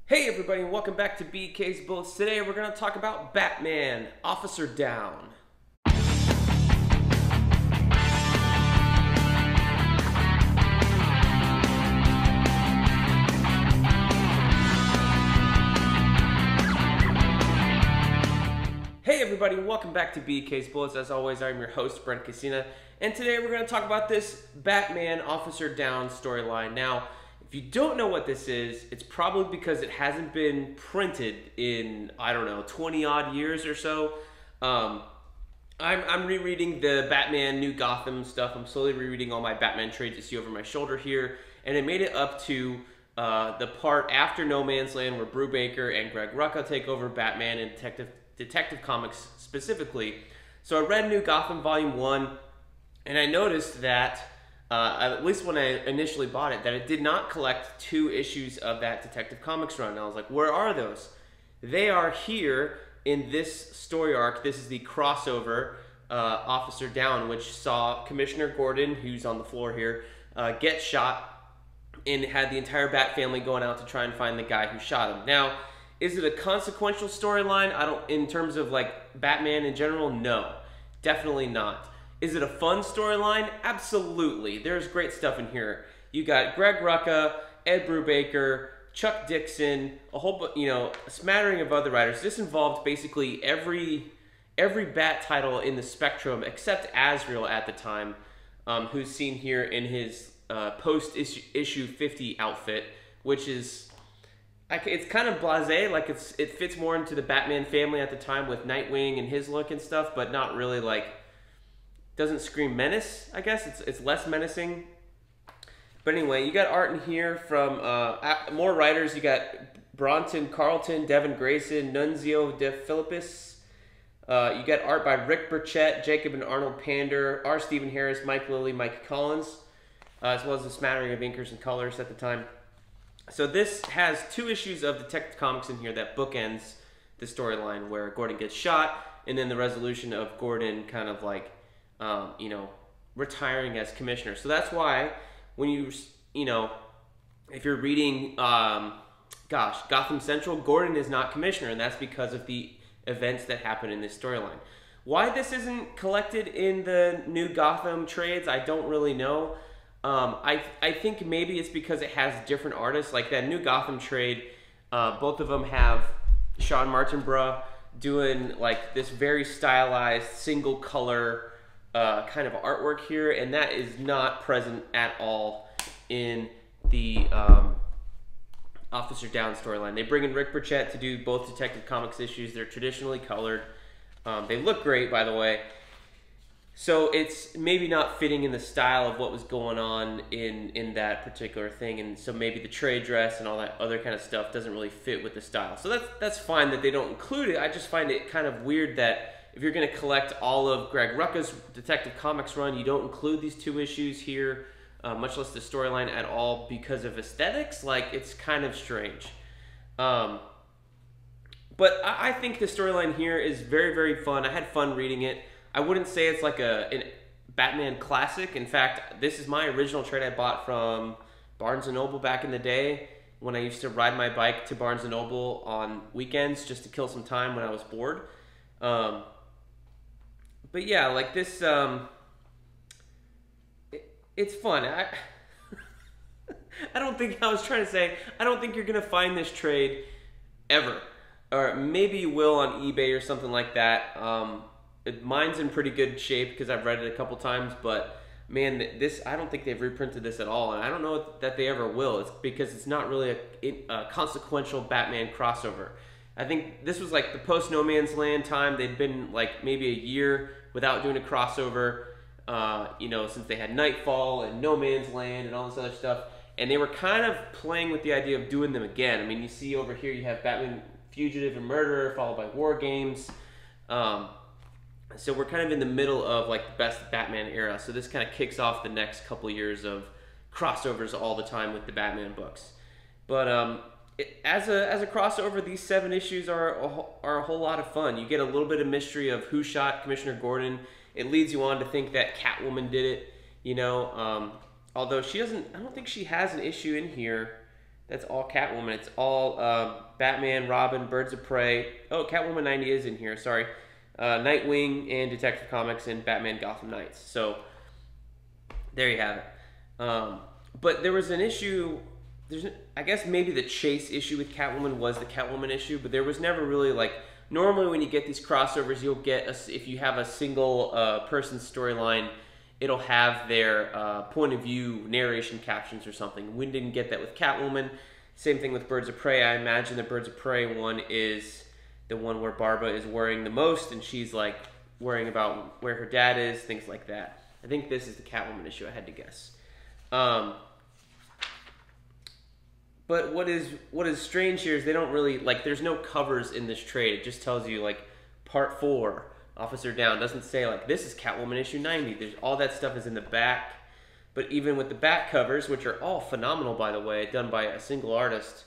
Hey everybody, and welcome back to BK's Bullets. Today we're going to talk about Batman, Officer Down. Hey everybody, and welcome back to BK's Bullets. As always, I'm your host, Brent, and today we're going to talk about this Batman, Officer Down storyline. Now, if you don't know what this is, it's probably because it hasn't been printed in, I don't know, 20 odd years or so. I'm rereading the Batman New Gotham stuff. I'm slowly rereading all my Batman trades you see over my shoulder here, and it made it up to the part after No Man's Land where Brubaker and Greg Rucka take over Batman and Detective Comics specifically. So I read New Gotham Volume 1, and I noticed that at least when I initially bought it, that it did not collect 2 issues of that Detective Comics run. And I was like, where are those? They are here in this story arc. This is the crossover Officer Down, which saw Commissioner Gordon, who's on the floor here, get shot, and had the entire Bat family going out to try and find the guy who shot him. Now, is it a consequential storyline? In terms of like Batman in general, no, definitely not. Is it a fun storyline? Absolutely. There's great stuff in here. You got Greg Rucka, Ed Brubaker, Chuck Dixon, a smattering of other writers. This involved basically every Bat title in the Spectrum except Azrael at the time, who's seen here in his post-issue 50 outfit, which is, it's kind of blasé. Like it fits more into the Batman family at the time with Nightwing and his look and stuff, but not really like, doesn't scream menace, I guess. It's less menacing. But anyway, you got art in here from more writers. You got Bronton Carlton, Devin Grayson, Nunzio De Filippis. You got art by Rick Burchett, Jacob and Arnold Pander, R. Stephen Harris, Mike Lilly, Mike Collins, as well as a smattering of inkers and colors at the time. So this has 2 issues of Detective Comics in here that bookends the storyline where Gordon gets shot, and then the resolution of Gordon kind of like retiring as commissioner. So that's why when if you're reading, Gotham Central, Gordon is not commissioner, and that's because of the events that happen in this storyline. Why this isn't collected in the New Gotham trades, I don't really know. I think maybe it's because it has different artists. Like that New Gotham trade, both of them have Sean Martinborough doing like this very stylized single color kind of artwork here, and that is not present at all in the Officer Down storyline. They bring in Rick Burchett to do both Detective Comics issues. They're traditionally colored. They look great, by the way. So it's maybe not fitting in the style of what was going on in that particular thing, and so maybe the trade dress and all that other kind of stuff doesn't really fit with the style. So that's fine that they don't include it. I just find it kind of weird that if you're going to collect all of Greg Rucka's Detective Comics run, you don't include these 2 issues here, much less the storyline at all, because of aesthetics. Like, it's kind of strange. But I think the storyline here is very, very fun. I had fun reading it. I wouldn't say it's like a Batman classic. In fact, this is my original trade I bought from Barnes & Noble back in the day when I used to ride my bike to Barnes & Noble on weekends just to kill some time when I was bored. But yeah, like this, it's fun. I don't think, I was trying to say, I don't think you're going to find this trade ever. Or maybe you will on eBay or something like that. Mine's in pretty good shape because I've read it a couple times, but man, this, I don't think they've reprinted this at all, and I don't know that they ever will. It's because it's not really a consequential Batman crossover. I think this was like the post No Man's Land time. They'd been like maybe a year without doing a crossover, since they had Nightfall and No Man's Land and all this other stuff. And they were kind of playing with the idea of doing them again. I mean, you see over here, you have Batman Fugitive and Murderer followed by War Games. So we're kind of in the middle of like the best Batman era. So this kind of kicks off the next couple years of crossovers all the time with the Batman books. But as a crossover, these 7 issues are a whole lot of fun. You get a little bit of mystery of who shot Commissioner Gordon. It leads you on to think that Catwoman did it, although she doesn't, I don't think she has an issue in here That's all Catwoman. It's all Batman, Robin, Birds of Prey. Oh, Catwoman 90 is in here. Sorry. Nightwing and Detective Comics and Batman Gotham Knights. So there you have it. But there was an issue. I guess maybe the Chase issue with Catwoman was the Catwoman issue, but there was never really like. Normally, when you get these crossovers, you'll get if you have a single person storyline, it'll have their point of view narration captions or something. We didn't get that with Catwoman. Same thing with Birds of Prey. I imagine the Birds of Prey one is the one where Barbara is worrying the most, and she's like worrying about where her dad is, things like that. I think this is the Catwoman issue. I had to guess. But what is strange here is they don't really, like, there's no covers in this trade. It just tells you, like, part 4, Officer Down. It doesn't say, like, this is Catwoman issue 90. There's all that stuff is in the back. But even with the back covers, which are all phenomenal, by the way, done by a single artist,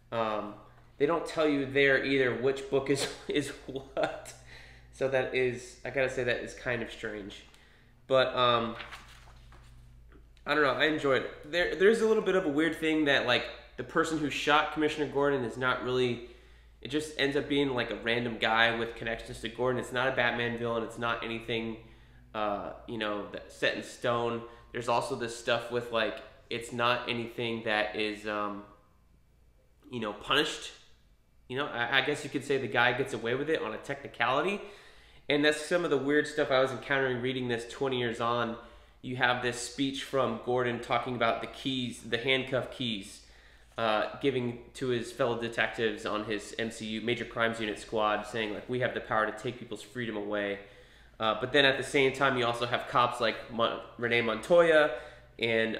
they don't tell you there either which book is what. So that is, I gotta say, that is kind of strange. But, I don't know, I enjoyed it. There's a little bit of a weird thing that, like, the person who shot Commissioner Gordon is not really, it just ends up being like a random guy with connections to Gordon. It's not a Batman villain. It's not anything, you know, that's set in stone. There's also this stuff with, like, it's not anything that is, you know, punished. You know, I guess you could say the guy gets away with it on a technicality. And that's some of the weird stuff I was encountering reading this 20 years on. You have this speech from Gordon talking about the keys, the handcuff keys, giving to his fellow detectives on his MCU, Major Crimes Unit squad, saying, like, we have the power to take people's freedom away. But then at the same time, you also have cops like Renee Montoya and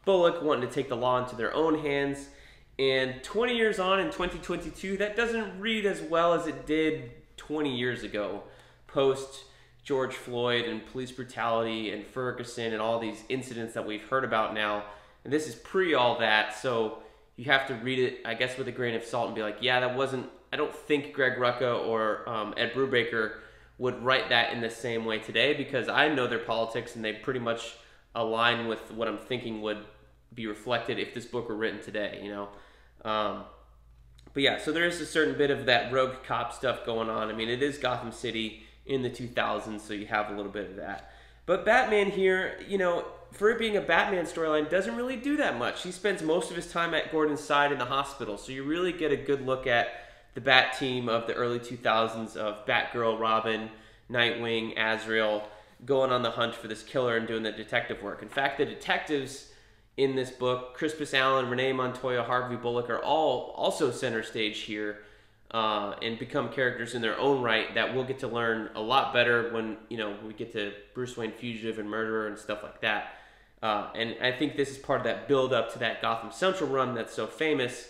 Bullock wanting to take the law into their own hands. And 20 years on in 2022, that doesn't read as well as it did 20 years ago, post George Floyd and police brutality and Ferguson and all these incidents that we've heard about now. And this is pre all that, so you have to read it, I guess, with a grain of salt and be like, yeah, that wasn't, I don't think Greg Rucka or Ed Brubaker would write that in the same way today, because I know their politics and they pretty much align with what I'm thinking would be reflected if this book were written today, you know. But yeah, so there is a certain bit of that rogue cop stuff going on. I mean, it is Gotham City in the 2000s, so you have a little bit of that. But Batman here, you know, for it being a Batman storyline, doesn't really do that much. He spends most of his time at Gordon's side in the hospital, so you really get a good look at the Bat team of the early 2000s of Batgirl, Robin, Nightwing, Azrael, going on the hunt for this killer and doing the detective work. In fact, the detectives in this book, Crispus Allen, Renee Montoya, Harvey Bullock, are all also center stage here and become characters in their own right that we'll get to learn a lot better when, you know, we get to Bruce Wayne Fugitive and Murderer and stuff like that. And I think this is part of that build up to that Gotham Central run that's so famous,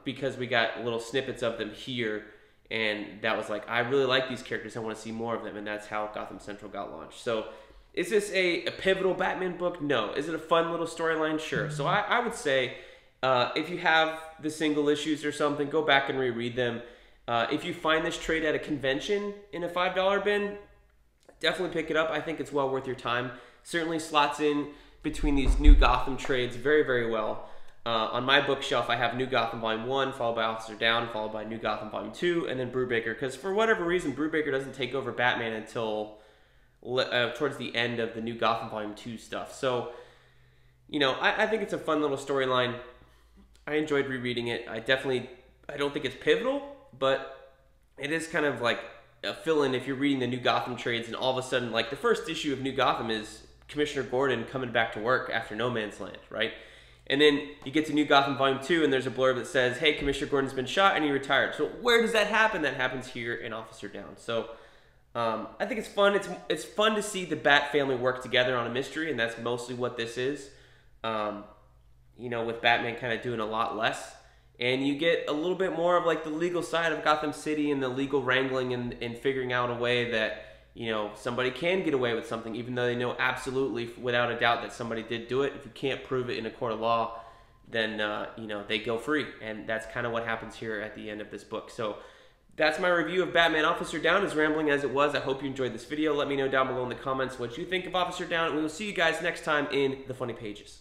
because we got little snippets of them here, and that was like, I really like these characters, I want to see more of them, and that's how Gotham Central got launched. So is this a pivotal Batman book? No. Is it a fun little storyline? Sure. So I would say, if you have the single issues or something, go back and reread them. If you find this trade at a convention in a $5 bin, definitely pick it up. I think it's well worth your time. Certainly slots in between these New Gotham trades very, very well. On my bookshelf, I have New Gotham Volume 1, followed by Officer Down, followed by New Gotham Volume 2, and then Brubaker. Because for whatever reason, Brubaker doesn't take over Batman until towards the end of the New Gotham Volume 2 stuff. So, you know, I think it's a fun little storyline. I enjoyed rereading it. I don't think it's pivotal, but it is kind of like a fill-in if you're reading the New Gotham trades and all of a sudden, like, the first issue of New Gotham is Commissioner Gordon coming back to work after No Man's Land, right? And then you get to New Gotham Volume 2 and there's a blurb that says, hey, Commissioner Gordon's been shot and he retired. So where does that happen? That happens here in Officer Down. So I think it's fun. It's fun to see the Bat family work together on a mystery, and that's mostly what this is. You know, with Batman kind of doing a lot less. And you get a little bit more of like the legal side of Gotham City and the legal wrangling and figuring out a way that, you know, somebody can get away with something, even though they know absolutely without a doubt that somebody did do it. If you can't prove it in a court of law, then, you know, they go free. And that's kind of what happens here at the end of this book. So that's my review of Batman Officer Down, as rambling as it was. I hope you enjoyed this video. Let me know down below in the comments what you think of Officer Down, and we will see you guys next time in the Funny Pages.